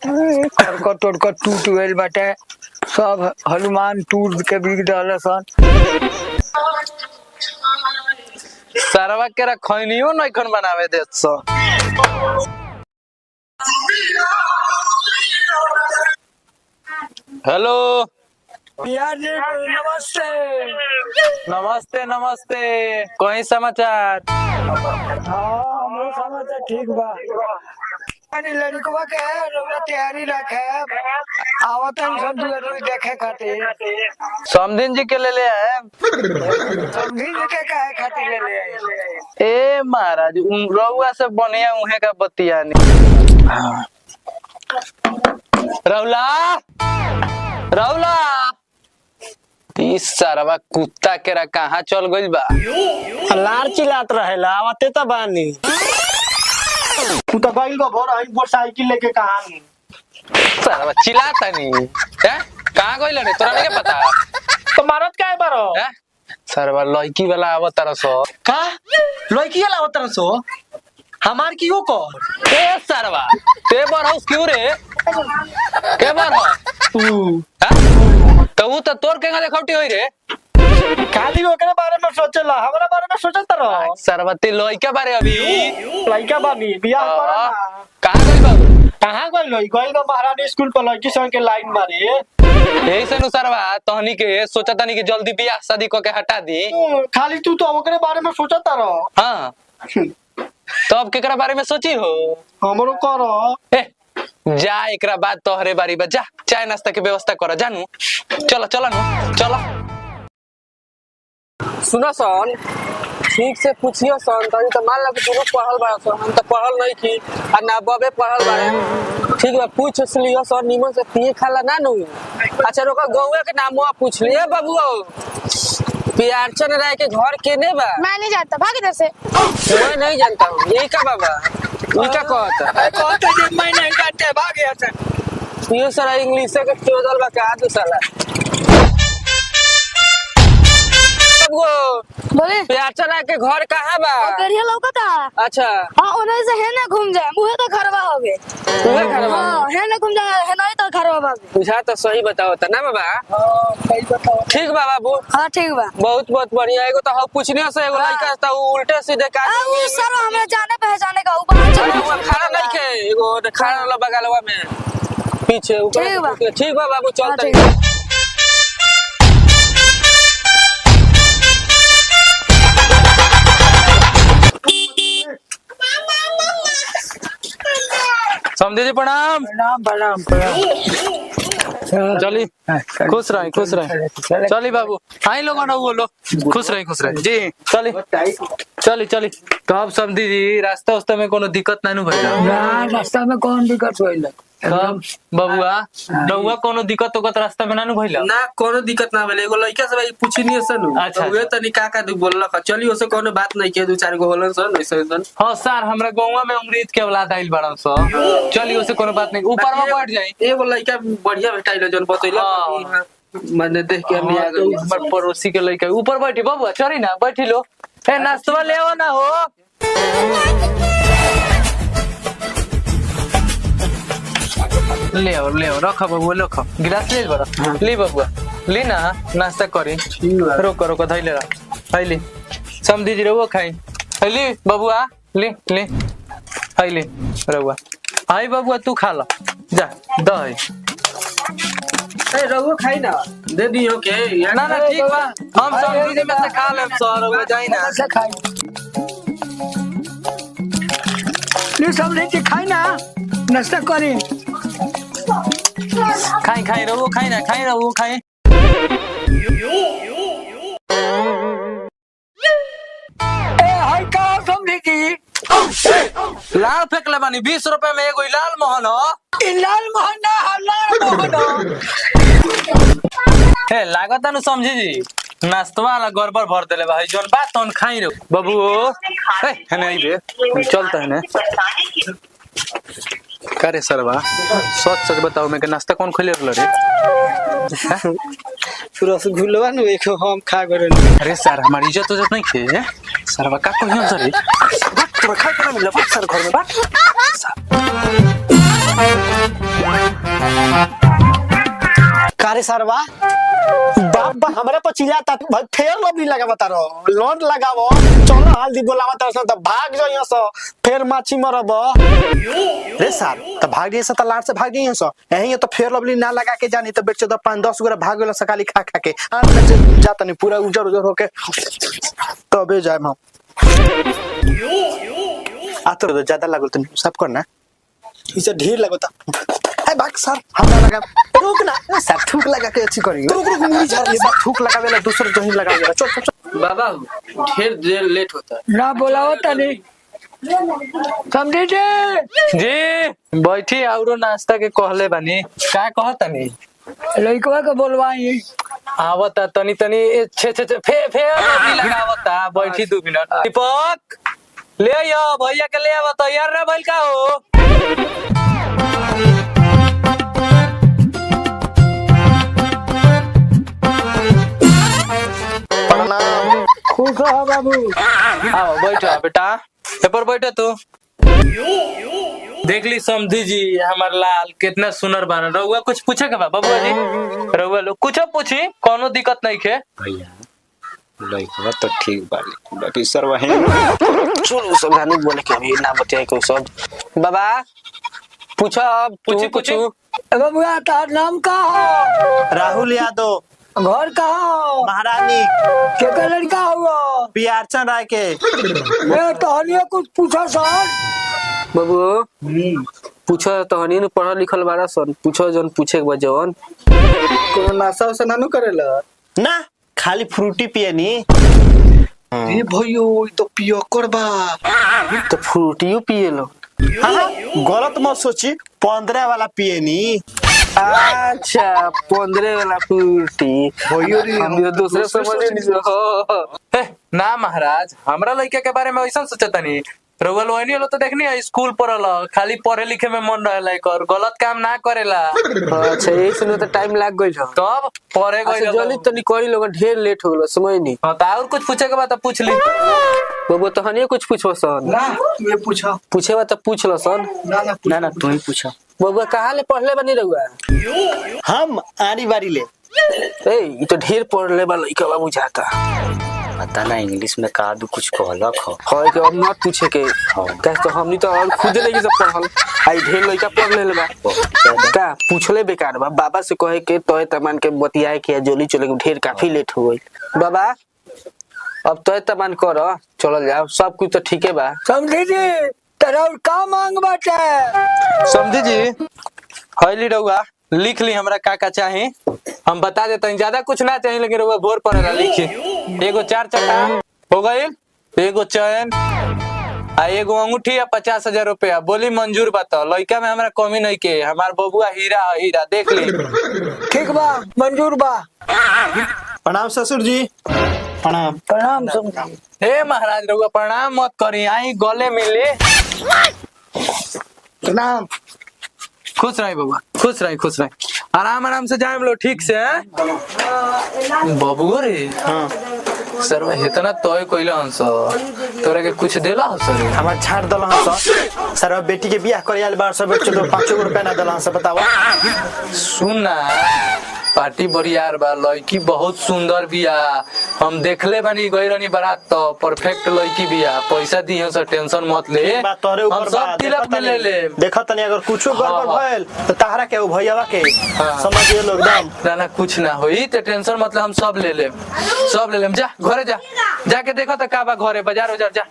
करकट टोड़कट टूट गइल बाटे। सब हनुमान टूट के बिक डाले सन। सरवा के रखनियो नहीं खन बनावे दे सो। हेलो यार जी नमस्ते। नमस्ते नमस्ते। कोई समाचार? हाँ हमरो समाचार ठीक बा। लड़कवा के तैयारी रखे आवतन सब दूर देखे खातिर। समधिन जी के ले ले आए। समझी के काहे खातिर ले ले आए? ए महाराज रउआ से बढ़िया उहे का बतिया नहीं। रउला रउला तीस सरवा कुत्ता के रा कहाँ चल गइल बा? लार चिल्लात रहेला आवते त बानी। तू तो गइल गो भोर आई मोटरसाइकिल लेके कहां? सरवा चिल्लाता नहीं हैं? कहाँ गइल रे तोरा नहीं पता? तो मारत काहे बारो? हैं? सरवा लड़की वाला आवत तरसो। का लड़की वाला आवत सो हमार की हो को? ए सरवा ते बर हाउस क्यों रे? के बर हो? तो वो तो तोर केंगा देखौटी होई रे? खाली ओकरे बारे में सोचला हमरा बारे में सोचत रहो। सरवती लइका बारे अभी लइका बानी बियाह करना। कहाँ गइल बाबू? कहां गइल गइल गो महारानी स्कूल पर लड़की सन के लाइन मारे। यही से नु सरवा तहनी के सोचा तनी कि जल्दी बियाह शादी क के हटा दी। खाली तू तो ओकरे बारे में सोचत रहो। हां तो अब केकरा बारे में सोची हो? हमरो करो। ए जा एकरा बाद तोहरे बारी बा। जा चाय नाश्ता के व्यवस्था कर जानू। चलो चलो नु चलो। सुनो सन ठीक से पूछियो सन तनी तो मान ला कि तू पढ़ल बा सन हम तो पढ़ल नहीं की आ ना बबे पढ़ल बारे। ठीक बा पूछ लियो सन निमन से पिए खाला ना नु। अच्छा रोका गौवा के नामवा पूछ लिए बाबूओ। पियारचन राय के घर केने बा? मैं नहीं जानता भाग इधर से। मैं नहीं जानता हूँ यही का बाबा यही का कहता जे मैं नहीं जानते भाग यहाँ से। ये सारा इंग्लिश के चोदल बा का दू साला। बोले पियारचन राय के घर कहाँ बा? गरिया लौकता। अच्छा हाँ उन्हें से है ना घूम जाए मुहे तो घरवा होगे। तुम्हें घर बा? हाँ है ना घूम जाए है नहीं तो घरवा भागे। बुझा तो सही बताओ ना बाबा। सही बताओ। ठीक बा बाबू हाँ ठीक बा। बहुत बहुत बढ़िया। एगो तो हम पूछने से एगो लड़का था वो उल्टे सीधे का वो सर हमें जाने पहचाने का ऊपर अरे वो खड़ा नहीं के एगो खड़ा वाला बगलवा में पीछे ऊपर। ठीक बा बाबू चलते। समझे जी प्रणाम। प्रणाम प्रणाम प्रणाम। चली खुश रहे चली बाबू आई लोग ना बोलो खुश रहे जी। चली चली चली तो अब समझी जी रास्ता उस्ता में कोनो दिक्कत ना नु भइला? ना रास्ता में कौन दिक्कत होइल? कब बबुआ रउआ कोनो दिक्कत होगत रास्ता में ना नु भइला? ना कोनो दिक्कत ना भेले। एगो लड़का से भाई पूछनी सन। अच्छा वे तनी का दू बोललक चली ओसे कोनो बात नहीं के दू चार गो होलन सन ऐसे सन। हां सर हमरा गांव में उम्रीद के औलाद आइल बड़न सो। चली ओसे कोनो बात नहीं ऊपर में बैठ जाई। एगो लड़का बढ़िया भेटाइल जन बतैला मैंने देख के हम आ गए। हमर पड़ोसी के लइका ऊपर बैठी बबुआ चली ना बैठी लो। ए नाश्ता लेओ ना हो। ले रखो बबुआ रखो गिलास ले बड़ा ले बबुआ ले ना नाश्ता करी। रोको रोको धइले रह हइली समझी जी रहुआ खाई हइली बबुआ ले ले हइली रहुआ आई बबुआ तू खा लो जा दही। ए रहुआ खाई ना दे दियो के ना ना ठीक बा हम समझी जी में से खा लेम सर रहुआ जाई ना। से खाई नहीं समझे कि खाई ना नाश्ता करी। खाई रहुआ खाई ना खाई रहुआ खाई। ए हाय का समझी जी लाल फेंकले बानी 20 रुपए में एगो लाल मोहन हो। लाल मोहन ना लाल मोहन हे लागत नु समझी जी नाश्तवा वाला गड़बड़ भर देले भाई जोन बात तोन खाई रे बाबू। ए हने आई बे चलता है ने करे सरवा सच बताओ मैं के नाश्ता कौन खोले रहल रे? रसगुल्ला नु एक हम खा गरे। अरे सर हमारी इज्जत नहीं खे सरवा का कोई सर तोरा खाए के ना मिला सर घर में बात। अरे सरवा बाप बा हमरा पर चिल्लाता भाई फेर लवली लगा बता रहो लोन लगावो चलो हल्दी बोलावा त भाग जाइयो सो फेर माछी मरब रे सर त भाग दिए से त लाड से भाग दिए सो यही तो फेर लवली ना लगा के जानी तो बेच दो 5-10 गोरा भाग गेलो सकाली खा खा के जाता नहीं पूरा उजर उजर होके तबे जाए हम आतर तो ज्यादा लागल त सब करना इसे ढेर लगता है भाग सर हमरा लगा रुक ना सर थूक लगा के अच्छी करी रुक रुक मुड़ी झाड़ ले थूक लगावेला दूसरा जहीं लगावेला चल चल चल बाबा ढेर देर लेट होता है। ना बोलाओ तनी समझी जी बैठी औरो नाश्ता के कहले बानी का कहतनी लइकवा के बोलवाई आवता तनी तनी छे छे छे फे फे लवली लगावता बैठी 2 मिनट दीपक ले आयो भैया के ले आवा तैयार ना भइल का हो प्रणाम खुश हो बाबू आओ बैठो बेटा पेपर बैठो तू देख ली समझी जी हमार लाल कितना सुनर बना रहुआ कुछ पूछे के बा बबुआ जी रहुआ लोग कुछ पूछी कोनो दिक्कत नहीं खे भैया लइकवा तो ठीक बाली बाकी सर वही चलो सब गाने बोले के अभी ना बतियाए को सब बाबा पूछो अब पूछी पूछू बाबूआ तार नाम का हो राहुल यादव घर कहाँ हो महारानी के लड़का हुआ पियारचंद राय के मैं तहनिया कुछ पूछा सर बाबू पूछो तो हनी ने पढ़ा लिखल बारा सन पूछो जन पूछे के बजवन कोनो नासा उसा नानू करेला ना खाली फ्रूटी पियनी ए भइयो ई तो पियो करबा तो फ्रूटियो पिए लो हां गलत मत सोची 15 वाला पियनी अच्छा 15 वाला फ्रूटी हम ये दूसरे समझ नहीं हो ना महाराज हमरा लड़का के बारे में ऐसा सोचतनी रउआ लोनी वाला तो देखनी है स्कूल पढ़ल खाली पढ़े लिखे में मन रहेला और गलत काम ना करेला अच्छा यही सुनो तो टाइम लाग गइल हो तब पढ़े अच्छा गइल जल्दी तो निकली लोग ढेर लेट हो गेलो समझ नहीं हां तो और कुछ पूछे के बाद पूछ ली बाबू तो हनी कुछ पूछो सन ना ये पूछो पूछे बा तो पूछ लो सन ना तू ही पूछो बाबू कहाँ ले पढ़ले बनी रहुआ हम आरी बारी ले ए ये तो ढेर पढ़ले बा लइका बाबू जाता पता ना इंग्लिश में का दू कुछ कहलक हो है के अब मत पूछे के कैसे तो हमनी तो और खुद नहीं सब पढ़ल आई ढेर लइका पढ़ ले बा का पूछले बेकार बा बाबा से कहे के तोय तमान के बतियाए के जोली चले के ढेर काफी लेट हो गई बाबा अब तोय तमान कर चलल जाओ सब कुछ तो ठीके बा समझी जी तेरा का मांग बाटे समझी जी हईली रउआ लिख ली हमरा का चाही हम बता देते हैं ज्यादा कुछ ना चाहिए लेकिन रउआ भोर पड़ेगा लिखी एगो 4 चक्का हो गइल एगो चैन आ एगो अंगूठी या 50,000 रुपया बोली मंजूर बता लड़का में हमरा कमी नहीं के हमार बबुआ हीरा देख ली ठीक बा मंजूर बा प्रणाम ससुर जी प्रणाम प्रणाम समझी हे महाराज रउआ प्रणाम मत करी आई गले मिले प्रणाम खुश रही बबुआ खुश रही आराम से जाए लो ठीक से बबुआ रे हां सर मैं इतना तोय कोइला हंस तोरे के कुछ देला हंस रे हमार छाड़ दल हंस सर बेटी के बियाह कर आइल बार सब बेटी तो 5 रुपया ना दल हंस बताओ सुन ना पार्टी बरियार बा लड़की बहुत सुंदर बिया हम देखले बानी गइरनी बारात तो परफेक्ट लड़की बिया पैसा दियो से टेंशन मत ले बात तोरे हम ऊपर सब तिलक में ले ले देखत तनी अगर कुछ गड़बड़ हाँ। भइल तो ताहरा के भैयावा के हाँ। समझिए लोग एकदम ना कुछ ना होई तो टेंशन मतलब हम सब ले लेम जा घरे जा जाके देखो तो का बा घरे बाजार जा